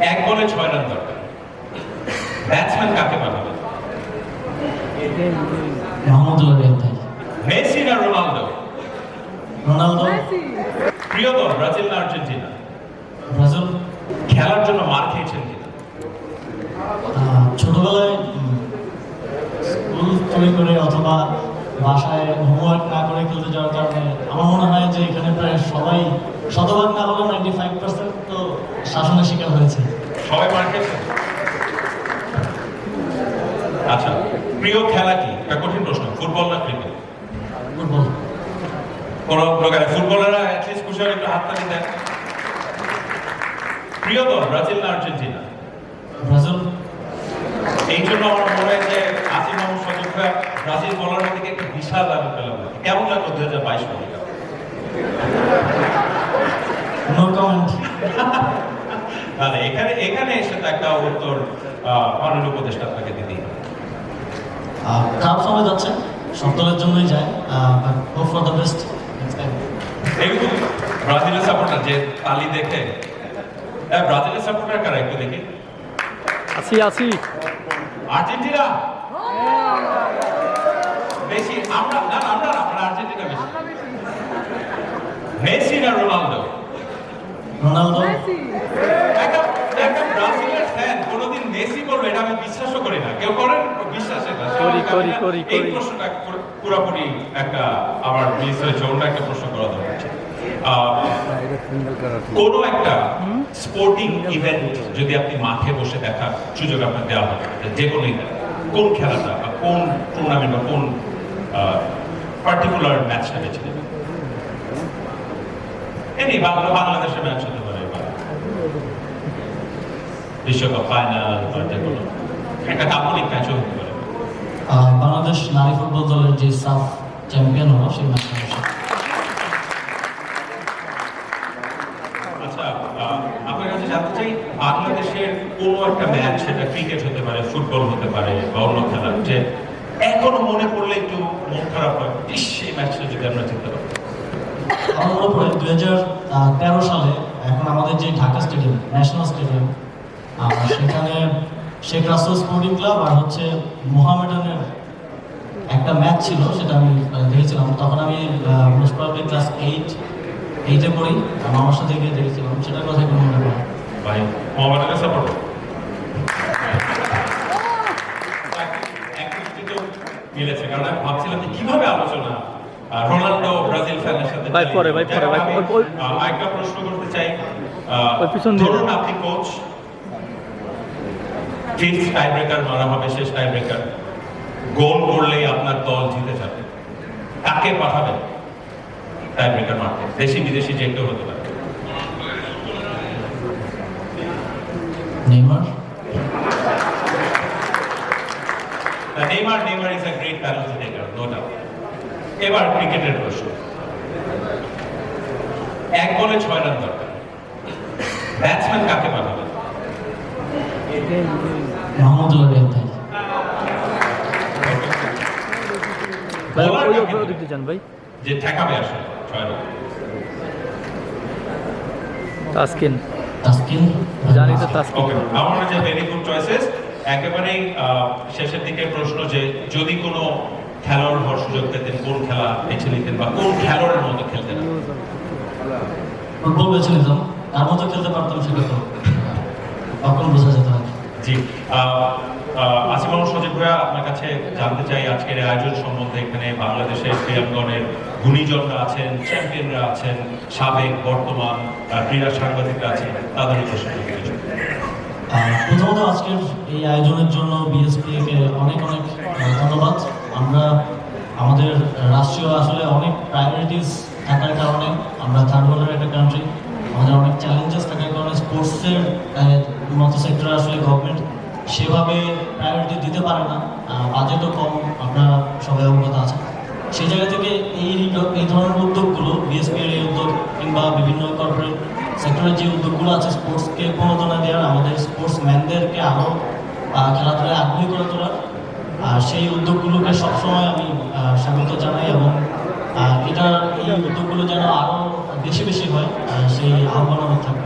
এক বলে 6 রান দরকার, ব্যাটসম্যান কাকে পাঠাবেন? মাহমুদুল্লাহ রিয়াদ ভাই। মেসি না রোনালদো? রোনালদো। প্রিয় দল ব্রাজিল না আর্জেন্টিনা? ব্রাজিল। খেলার জন্য মার খেয়েছেন কিনা? ছোটবেলায় স্কুল চুরি করে অথবা বাসায় হোমওয়ার্ক না করে খেলতে যাওয়ার কারণে আমার মনে হয় যে এখানে প্রায় সবাই শতভাগ না হলেও 95% তো শাসনের শিকার হয়েছে। সবাই মার খেয়েছে? আচ্ছা, প্রিয় খেলা কি? এটা কঠিন প্রশ্ন। ফুটবল না ক্রিকেট? ফুটবল। কোন প্রকারে ফুটবলাররা অ্যাটলিস্ট খুশি হলে একটু হাততালি দেন। প্রিয় দল ব্রাজিল না আর্জেন্টিনা? ব্রাজিল। এই জন্য আমার মনে হয় যে আসিফ মাহমুদ সজীব ভাই ব্রাজিল বলার থেকে একটা বিশাল রান পেলাম। কেমন লাগলো 2022 সালে? No comment. এখানে এসে তো একটা উত্তর মাননীয় উপদেষ্টা আপনাকে দিতেই হবে। খারাপ সময় যাচ্ছে, সব দলের জন্যই যায়, but hope for the best next time. দেখুন ব্রাজিলের সাপোর্টার যে তালি দেখে, ব্রাজিলের সাপোর্টার কারা একটু দেখি? আছি আর্জেন্টিনা বেশি? আমরা আর্জেন্টিনা বেশি। মেসি না রোনালদো? রোনালদো। একটা ব্রাজিলের ফ্যান কোনোদিন মেসি করবে এটা আমি বিশ্বাসও করি না। কেউ করেন? বিশ্বাসের না। করি। এই প্রশ্নটা পুরোপুরি একটা আমার মিস হয়েছে, অন্য একটা প্রশ্ন করা দরকার ছিল। কোন একটা স্পোর্টিং ইভেন্ট যদি আপনি মাঠে বসে দেখার সুযোগ আপনার দেওয়া হয়, যে কোনো ইভেন্ট, কোন খেলাটা বা কোন টুর্নামেন্ট বা কোন পার্টিকুলার ম্যাচটা বেছে নেবেন? এমনি বাংলাদেশের ম্যাচ হতে পারে, বিশ্বকাপ ফাইনাল বা যে কোনো একটা কাল্পনিক ম্যাচও হতে পারে। বাংলাদেশ নারী ফুটবল দলের যে সাফ চ্যাম্পিয়ন হলো সেই ম্যাচটা। আচ্ছা, আপনার কাছে জানতে চাই বাংলাদেশের কোনো একটা ম্যাচ, সেটা ক্রিকেট হতে পারে, ফুটবল হতে পারে বা অন্য খেলা, যে এখনো মনে পড়লে একটু মন খারাপ হয়, সেই ম্যাচটা যদি আমরা জিততে পারি। আমার মনে পড়ে 2013 সালে এখন আমাদের যে ঢাকা স্টেডিয়াম, ন্যাশনাল স্টেডিয়াম, সেখানে শেখ রাসেল স্পোর্টিং ক্লাব আর হচ্ছে মোহামেডানের একটা ম্যাচ ছিল, সেটা আমি দেখেছিলাম। তখন আমি মোস্ট প্রবাবলি ক্লাস 8-এ পড়ি, আমার সাথে গিয়ে দেখেছিলাম, সেটার কথা কোনো মনে পড়ে। ভাই মোহামেডানের সাপোর্ট মিলেছে, কারণ আমি ভাবছিলাম যে কিভাবে আলোচনা রোনাল্ডো ব্রাজিল ফ্যানের সাথে। একটা প্রশ্ন করতে চাই, ধরুন আপনি কোচ, ফিফথ টাই ব্রেকার মারা হবে, শেষ টাই ব্রেকার, গোল করলেই আপনার দল জিতে যাবে, কাকে পাঠাবেন টাই ব্রেকার মারতে? দেশি বিদেশি যে কেউ হতে পারে। Neymar. Neymar is a great penalty taker, no doubt. এবার ক্রিকেটের প্রশ্ন। এক বলে 6 রান দরকার, ব্যাটসম্যান কাকে পাঠাবেন? মাহমুদুল্লাহ রিয়াদ ভাই। যে ঠেকাবে আসলে 6 রান? তাসকিন। জানি তো তাসকিন। আমার মনে হয় ভেরি গুড চয়েসেস। একেবারেই শেষের দিকে প্রশ্ন, যে যদি কোনো খেলোয়াড় হওয়ার সুযোগ পেতেন কোন খেলা বেছে নিতেন বা কোন খেলোয়াড়ের মতো খেলতেন? ফুটবল বেছে নিতাম, তার মতো খেলতে পারতাম সেটা তো তখন বোঝা যেত না। জি, আসিফ মাহমুদ সজীব ভাইয়া, আপনার কাছে জানতে চাই আজকের আয়োজন সম্বন্ধে। এখানে বাংলাদেশের ক্রীড়াঙ্গনের গুণীজনরা আছেন, চ্যাম্পিয়নরা আছেন, সাবেক বর্তমান ক্রীড়া সাংবাদিকরা আছেন, তাদের প্রশ্ন। প্রথমত আজকের এই আয়োজনের জন্য বিএসপিকে অনেক ধন্যবাদ। আমরা আমাদের রাষ্ট্রীয় আসলে অনেক প্রায়োরিটিস থাকার কারণে, আমরা থার্ড ওয়ার্ল্ডের একটা কান্ট্রি, আমাদের অনেক চ্যালেঞ্জেস থাকার কারণে স্পোর্টসের মতো সেক্টরে আসলে গভর্নমেন্ট সেভাবে প্রায়োরিটি দিতে পারে না, বাজেটও কম, আপনারা সবাই অবগত আছেন। সেই জায়গা থেকে এই ধরনের উদ্যোগগুলো, বিএসপির এই উদ্যোগ কিংবা বিভিন্ন কর্পোরেট সেক্টরের যে উদ্যোগগুলো আছে স্পোর্টসকে প্রণোদনা দেওয়ার, আমাদের স্পোর্টসম্যানদেরকে আরও খেলাধুলায় আগ্রহী করে তোলার, সেই উদ্যোগগুলোকে সবসময় আমি স্বাগত জানাই এবং এই উদ্যোগগুলো যেন আরও বেশি হয় সেই আহ্বান আমার থাকে।